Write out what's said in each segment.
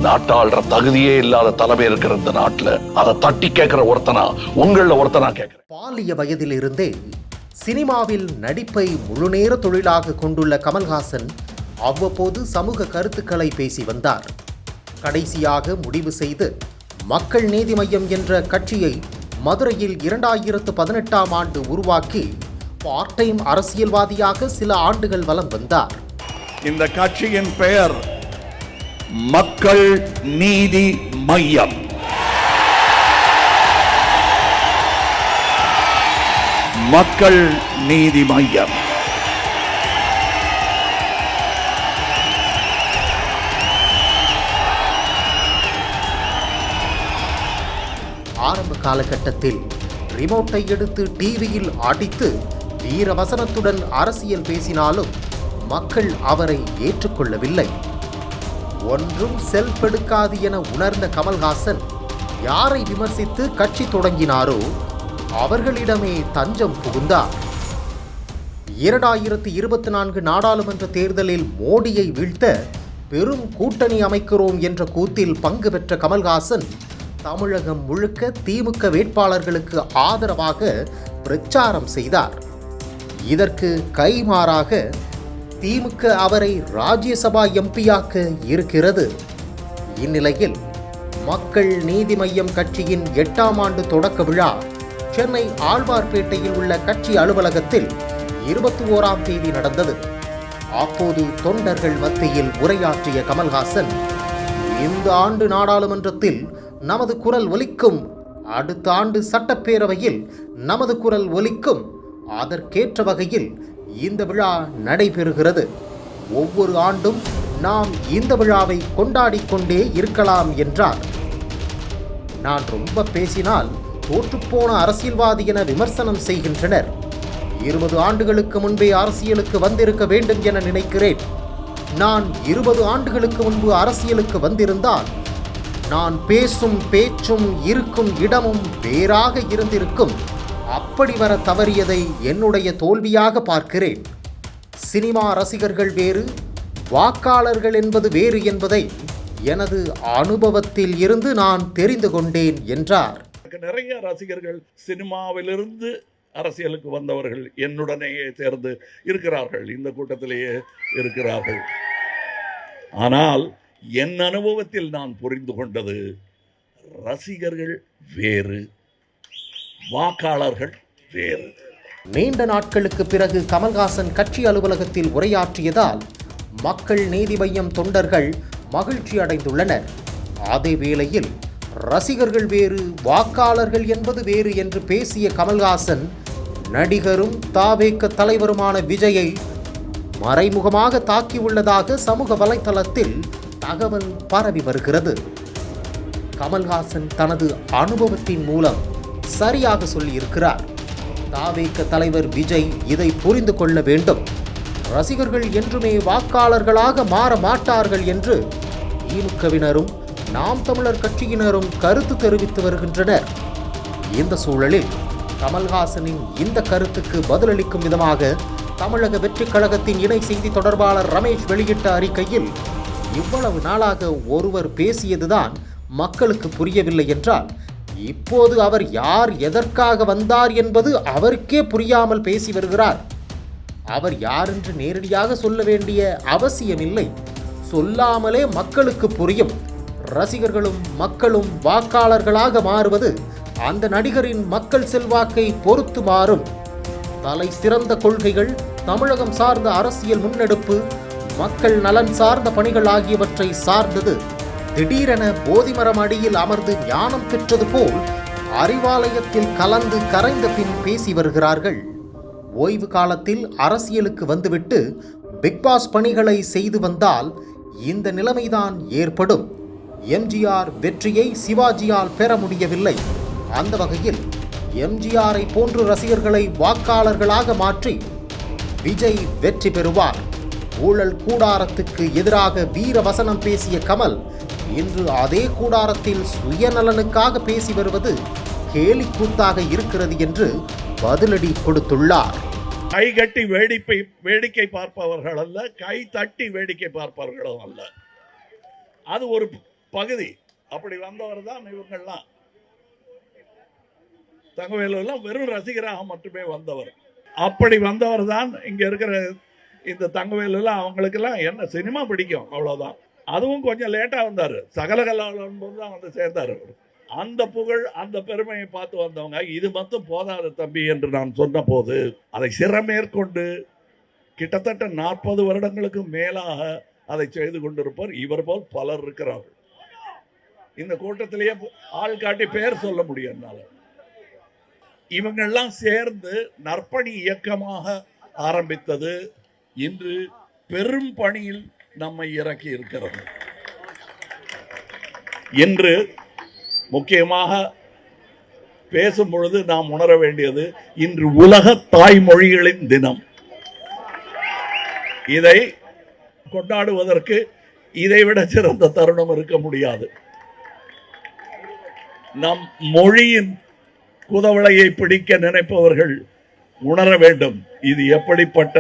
நாட்டாளுற தகுதியே இல்லாத தலைமை இருக்கிற இந்த நாட்டுல அதை தட்டி கேட்கிற ஒருத்தனா உங்கள ஒருத்தனா கேட்கிறேன். பாலிய வயதிலிருந்தே சினிமாவில் நடிப்பை முழுநேர தொழிலாக கொண்டுள்ள கமல்ஹாசன் அவ்வப்போது சமூக கருத்துக்களை பேசி வந்தார். கடைசியாக முடிவு செய்து மக்கள் நீதி மய்யம் என்ற கட்சியை மதுரையில் 2018ஆம் ஆண்டு உருவாக்கி பார்ட் டைம் அரசியல்வாதியாக சில ஆண்டுகள் வலம் வந்தார். இந்த கட்சியின் பெயர் மக்கள் நீதி மய்யம். மக்கள் நீதி மய்யம். ஆரம்ப காலகட்டத்தில் ரிமோட்டை எடுத்து டிவியில் அடித்து வீரவசனத்துடன் அரசியல் பேசினாலும் மக்கள் அவரை ஏற்றுக்கொள்ளவில்லை. ஒன்றும் செல்பெடுக்காது என உணர்ந்த கமல்ஹாசன் யாரை விமர்சித்து கட்சி தொடங்கினாரோ அவர்களிடமே தஞ்சம் புகுந்தார். 2024 நாடாளுமன்ற தேர்தலில் மோடியை வீழ்த்த பெரும் கூட்டணி அமைக்கிறோம் என்ற கூத்தில் பங்கு பெற்ற கமல்ஹாசன் தமிழகம் முழுக்க திமுக வேட்பாளர்களுக்கு ஆதரவாக பிரச்சாரம் செய்தார். இதற்கு கைமாறாக திமுக அவரை ராஜ்யசபா எம்பியாக்க இருக்கிறது. இந்நிலையில் மக்கள் நீதி மய்யம் கட்சியின் 8ஆம் ஆண்டு தொடக்க விழா சென்னை ஆழ்வார்பேட்டையில் உள்ள கட்சி அலுவலகத்தில் 21ஆம் தேதி நடந்தது. அப்போது தொண்டர்கள் மத்தியில் உரையாற்றிய கமல்ஹாசன், இந்த ஆண்டு நாடாளுமன்றத்தில் நமது குரல் ஒலிக்கும், அடுத்த ஆண்டு சட்டப்பேரவையில் நமது குரல் ஒலிக்கும், அதற்கேற்ற வகையில் இந்த விழா நடைபெறுகிறது. ஒவ்வொரு ஆண்டும் நாம் இந்த விழாவை கொண்டாடிக்கொண்டே இருக்கலாம் என்றார். நான் ரொம்ப பேசினால் தோற்றுப்போன அரசியல்வாதி என விமர்சனம் செய்கின்றனர். 20 ஆண்டுகளுக்கு முன்பே அரசியலுக்கு வந்திருக்க வேண்டும் என நினைக்கிறேன். நான் 20 ஆண்டுகளுக்கு முன்பு அரசியலுக்கு வந்திருந்தால் நான் பேசும் பேச்சும் இருக்கும் இடமும் வேறாக இருந்திருக்கும். அப்படி வர தவறியதை என்னுடைய தோல்வியாக பார்க்கிறேன். சினிமா ரசிகர்கள் வேறு, வாக்காளர்கள் என்பது வேறு என்பதை எனது அனுபவத்தில் இருந்து நான் தெரிந்து கொண்டேன் என்றார். நிறைய ரசிகர்கள் சினிமாவிலிருந்து அரசியலுக்கு வந்தவர்கள் என்னுடனேயே சேர்ந்து இருக்கிறார்கள், இந்த கூட்டத்திலேயே இருக்கிறார்கள். ஆனால் என் அனுபவத்தில் நான் புரிந்து கொண்டது, ரசிகர்கள் வேறு, வாக்காளர்கள் வேறு. நீண்ட நாட்களுக்கு பிறகு கமல்ஹாசன் கட்சி அலுவலகத்தில் உரையாற்றியதால் மக்கள் நீதி மய்யம் தொண்டர்கள் மகிழ்ச்சி அடைந்துள்ளனர். அதே வேளையில் ரசிகர்கள் வேறு, வாக்காளர்கள் என்பது வேறு என்று பேசிய கமல்ஹாசன் நடிகரும் தாவேக தலைவருமான விஜயை மறைமுகமாக தாக்கியுள்ளதாக சமூக வலைத்தளத்தில் தகவல் பரவி வருகிறது. கமல்ஹாசன் தனது அனுபவத்தின் மூலம் சரியாக சொல்லியிருக்கிறார். தாவேக தலைவர் விஜய் இதை புரிந்து கொள்ள வேண்டும். ரசிகர்கள் என்றுமே வாக்காளர்களாக மாற மாட்டார்கள் என்று திமுகவினரும் நாம் தமிழர் கட்சியினரும் கருத்து தெரிவித்து வருகின்றனர். இந்த சூழலில் கமல்ஹாசனின் இந்த கருத்துக்கு பதிலளிக்கும் விதமாக தமிழக வெற்றிக் கழகத்தின் இணை செய்தி தொடர்பாளர் ரமேஷ் வெளியிட்ட அறிக்கையில், இவ்வளவு நாளாக ஒருவர் பேசியதுதான் மக்களுக்கு புரியவில்லை என்றால் இப்போது அவர் யார், எதற்காக வந்தார் என்பது அவருக்கே புரியாமல் பேசி வருகிறார். அவர் யார் என்று நேரடியாக சொல்ல வேண்டிய அவசியமில்லை. சொல்லாமலே மக்களுக்கு புரியும். ரசிகர்களும் மக்களும் வாக்காளர்களாக மாறுவது அந்த நடிகரின் மக்கள் செல்வாக்கை பொறுத்து மாறும். தலை சிறந்த கொள்கைகள், தமிழகம் சார்ந்த அரசியல் முன்னெடுப்பு, மக்கள் நலன் சார்ந்த பணிகள் ஆகியவற்றை சார்ந்தது. திடீரென போதிமரம் அடியில் அமர்ந்து ஞானம் பெற்றது போல் அறிவாலயத்தில் கலந்து கரைந்த பின் பேசி வருகிறார்கள். ஓய்வு காலத்தில் அரசியலுக்கு வந்துவிட்டு பிக்பாஸ் பணிகளை செய்து வந்தால் இந்த நிலைமைதான் ஏற்படும். எம்ஜிஆர் வெற்றியை சிவாஜியால் பெற முடியவில்லை. அந்த வகையில் எம்ஜிஆரை போன்று ரசிகர்களை வாக்காளர்களாக மாற்றி விஜய் வெற்றி பெறுவார். ஊழல் கூடாரத்துக்கு எதிராக வீரவசனம் பேசிய கமல் இன்று அதே கூடாரத்தில் சுயநலனுக்காக பேசி வருவது கேலிக்கூத்தாக இருக்கிறது என்று பதிலடி கொடுத்துள்ளார். கை கட்டி வேடிக்கை பார்ப்பவர்கள் அல்ல, கை தட்டி வேடிக்கை பார்ப்பவர்களும் அல்ல. அது ஒரு பகுதி. அப்படி வந்தவர் தான் இவங்கெல்லாம். தங்கவேலெல்லாம் வெறும் ரசிகராக மட்டுமே வந்தவர். அப்படி வந்தவர் தான் இங்க இருக்கிற இந்த தங்கவேலெல்லாம். அவங்களுக்கெல்லாம் என்ன சினிமா பிடிக்கும் அவ்வளவுதான். அதுவும் கொஞ்சம் லேட்டா வந்தாரு. சகலகலாவன் போது தான் வந்து சேர்ந்தார். அந்த புகழ் அந்த பெருமையை பார்த்து வந்தவங்க இது மட்டும் போதாது தம்பி என்று நான் சொன்ன போது அதை சிறமேற்கொண்டு கிட்டத்தட்ட 40 வருடங்களுக்கு மேலாக அதை செய்து கொண்டிருப்பார். இவர் போல் பலர் இருக்கிறார்கள். இந்த கூட்டத்திலேயே ஆள் காட்டி பெயர் சொல்ல முடியும் என்னால. இவங்கெல்லாம் சேர்ந்து நற்பணி இயக்கமாக ஆரம்பித்தது இன்று பெரும் பணியில் நம்மை இறக்கி இருக்கிறது. இன்று முக்கியமாக பேசும் பொழுது நாம் உணர வேண்டியது இன்று உலக தாய்மொழிகளின் தினம். இதை கொண்டாடுவதற்கு இதைவிட சிறந்த தருணம் இருக்க முடியாது. நம் மொழியின் குதவளையை பிடிக்க நினைப்பவர்கள் உணர வேண்டும் இது எப்படிப்பட்ட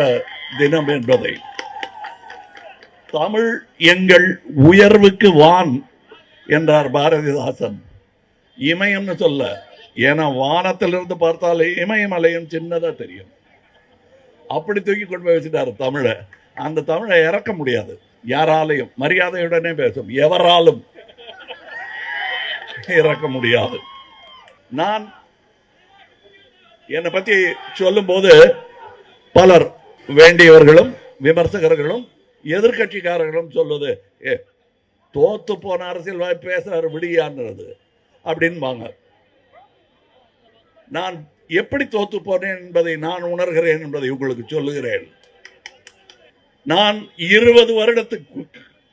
தினம் என்பதை. தமிழ் எங்கள் உயர்வுக்கு வான் என்றார் பாரதிதாசன். இமயம்னு சொல்ல, ஏன்னா வானத்திலிருந்து பார்த்தாலே இமயமலையும் சின்னதா தெரியும். அப்படி தூக்கி கொண்டு போய் வச்சுட்டாரு தமிழை. அந்த தமிழை இறக்க முடியாது யாராலையும். மரியாதையுடனே பேசும், எவராலும் இறக்க முடியாது. நான் என்னை பற்றி சொல்லும் போது பலர் வேண்டியவர்களும் விமர்சகர்களும் எதிர்கட்சிக்காரர்களும் சொல்லுது, தோத்து போன அரசியல்வாதி பேசுறாரு விடியான்றது அப்படின்பாங்க. நான் எப்படி தோத்து போனேன் என்பதை நான் உணர்கிறேன் என்பதை உங்களுக்கு சொல்லுகிறேன். நான் 20 வருடத்துக்கு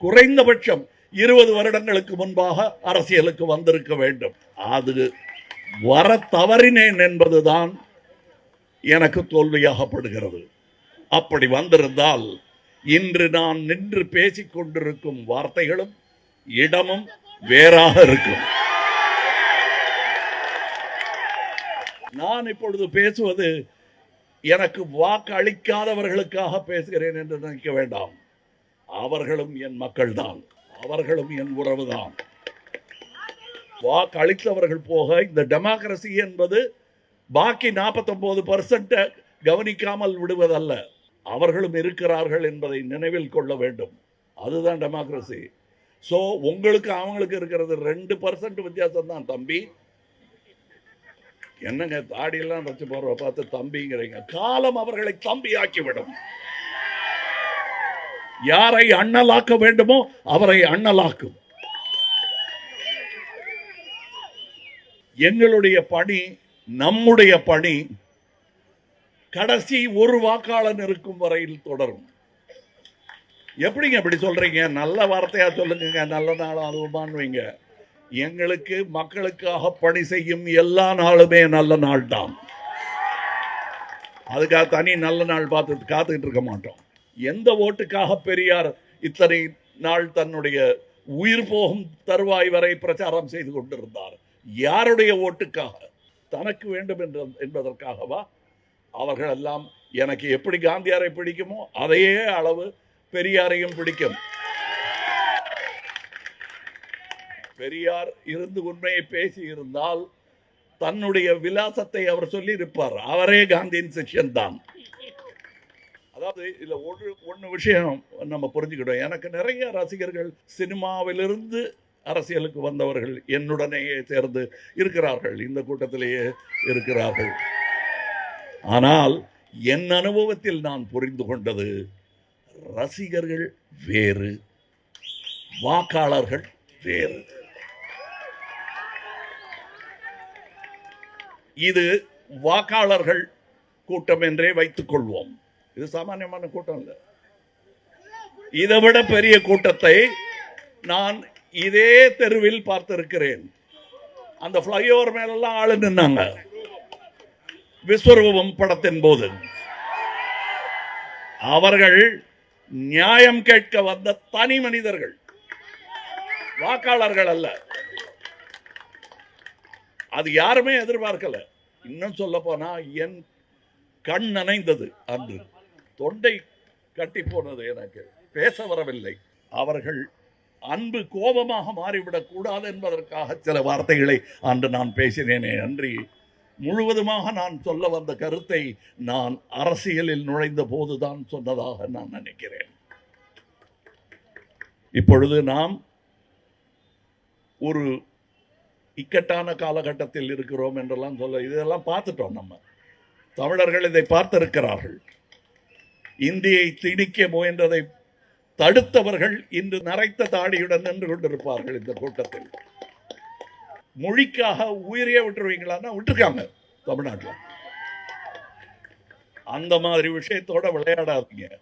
குறைந்தபட்சம் 20 வருடங்களுக்கு முன்பாக அரசியலுக்கு வந்திருக்க வேண்டும். அது வர தவறினேன் என்பதுதான் எனக்கு தோல்வியாகப்படுகிறது. அப்படி வந்திருந்தால் இன்று நான் நின்று பேசிக் கொண்டிருக்கும் வார்த்தைகளும் இடமும் வேறாக இருக்கும். நான் இப்பொழுது பேசுவது எனக்கு வாக்கு அளிக்காதவர்களுக்காக பேசுகிறேன் என்று நினைக்க வேண்டாம். அவர்களும் என் மக்கள் தான், அவர்களும் என் உறவுதான். வாக்கு அளித்தவர்கள் போக இந்த டெமோக்ரசி என்பது பாக்கி 49% கவனிக்காமல் விடுவதல்ல. அவர்களும் இருக்கிறார்கள் என்பதை நினைவில் கொள்ள வேண்டும். அதுதான் டெமோக்ரசி. ஸோ உங்களுக்கு அவங்களுக்கு இருக்கிறது 2% வித்தியாசம் தான் தம்பி. என்னங்க தாடியெல்லாம் வச்சு போற பார்த்து தம்பிங்கிறீங்க. காலம் அவர்களை தம்பி ஆக்கிவிடும். யாரை அண்ணலாக்க வேண்டுமோ அவரை அண்ணலாக்கும். எங்களுடைய பணி, நம்முடைய பணி கடைசி ஒரு வாக்காளன் இருக்கும் வரையில் தொடரும். எப்படிங்க இப்படி சொல்றீங்க? நல்ல வார்த்தையா சொல்லுங்க. நல்ல நாளும் அதுவுமான்வீங்க. எங்களுக்கு மக்களுக்காக பணி செய்யும் எல்லா நாளுமே நல்ல நாள் தான். அதுக்காக தனி நல்ல நாள் பார்த்து காத்துக்கிட்டு இருக்க மாட்டோம். எந்த ஓட்டுக்காக பெரியார் இத்தனை நாள் தன்னுடைய உயிர் போகும் தருவாய் வரை பிரச்சாரம் செய்து கொண்டிருந்தார்? யாருடைய ஓட்டுக்காக? தனக்கு வேண்டும் என்பதற்காகவா? அவர்கள் எல்லாம் எனக்கு எப்படி காந்தியாரை பிடிக்குமோ அதையே அளவு பெரியாரையும் பிடிக்கும். பெரியார் இருந்து உண்மையை பேசி இருந்தால் தன்னுடைய விலாசத்தை அவர் சொல்லி இருப்பார். அவரே காந்தியின் சிஷ்யன் தான். அதாவது இதுல ஒன்று விஷயம் நம்ம புரிஞ்சுக்கிட்டோம். எனக்கு நிறைய ரசிகர்கள் சினிமாவிலிருந்து அரசியலுக்கு வந்தவர்கள் என்னுடனேயே சேர்ந்து இருக்கிறார்கள், இந்த கூட்டத்திலேயே இருக்கிறார்கள். ஆனால் என் அனுபவத்தில் நான் புரிந்து கொண்டது, ரசிகர்கள் வேறு, வாக்காளர்கள் வேறு. இது வாக்காளர்கள் கூட்டம் என்றே வைத்துக் கொள்வோம். இது சாமானியமான கூட்டம் இல்லை. இதை விட பெரிய கூட்டத்தை நான் இதே தெருவில் பார்த்திருக்கிறேன். அந்த ஃப்ளைஓவர் மேலெல்லாம் ஆளு நின்னாங்க விஸ்வரூபம் படத்தின் போது. அவர்கள் நியாயம் கேட்க வந்த தனி மனிதர்கள், வாக்காளர்கள் அல்ல. அது யாருமே எதிர்பார்க்கல. இன்னும் சொல்ல போனா என் கண் நனைந்தது, அன்று தொண்டை கட்டி போனது, எனக்கு பேச வரவில்லை. அவர்கள் அன்பு கோபமாக மாறிவிடக் கூடாது என்பதற்காக சில வார்த்தைகளை அன்று நான் பேசினேனே அன்றி முழுவதுமாக நான் சொல்ல வந்த கருத்தை நான் அரசியலில் நுழைந்த போதுதான் சொன்னதாக நான் நினைக்கிறேன். இப்பொழுது நாம் ஒரு இக்கட்டான காலகட்டத்தில் இருக்கிறோம் என்றெல்லாம் சொல்ல, இதெல்லாம் பார்த்துட்டோம். நம்ம தமிழர்கள் இதை பார்த்திருக்கிறார்கள். இந்தியை திணிக்க முயன்றதை தடுத்தவர்கள் இன்று நரைத்த தாடியுடன் நின்று கொண்டிருப்பார்கள். இந்த கூட்டத்தில் மொழிக்காக உயிரையே விட்டுருவீங்களான்னா விட்டுருக்காங்க தமிழ்நாட்டில். அந்த மாதிரி விஷயத்தோட விளையாடாதீங்க.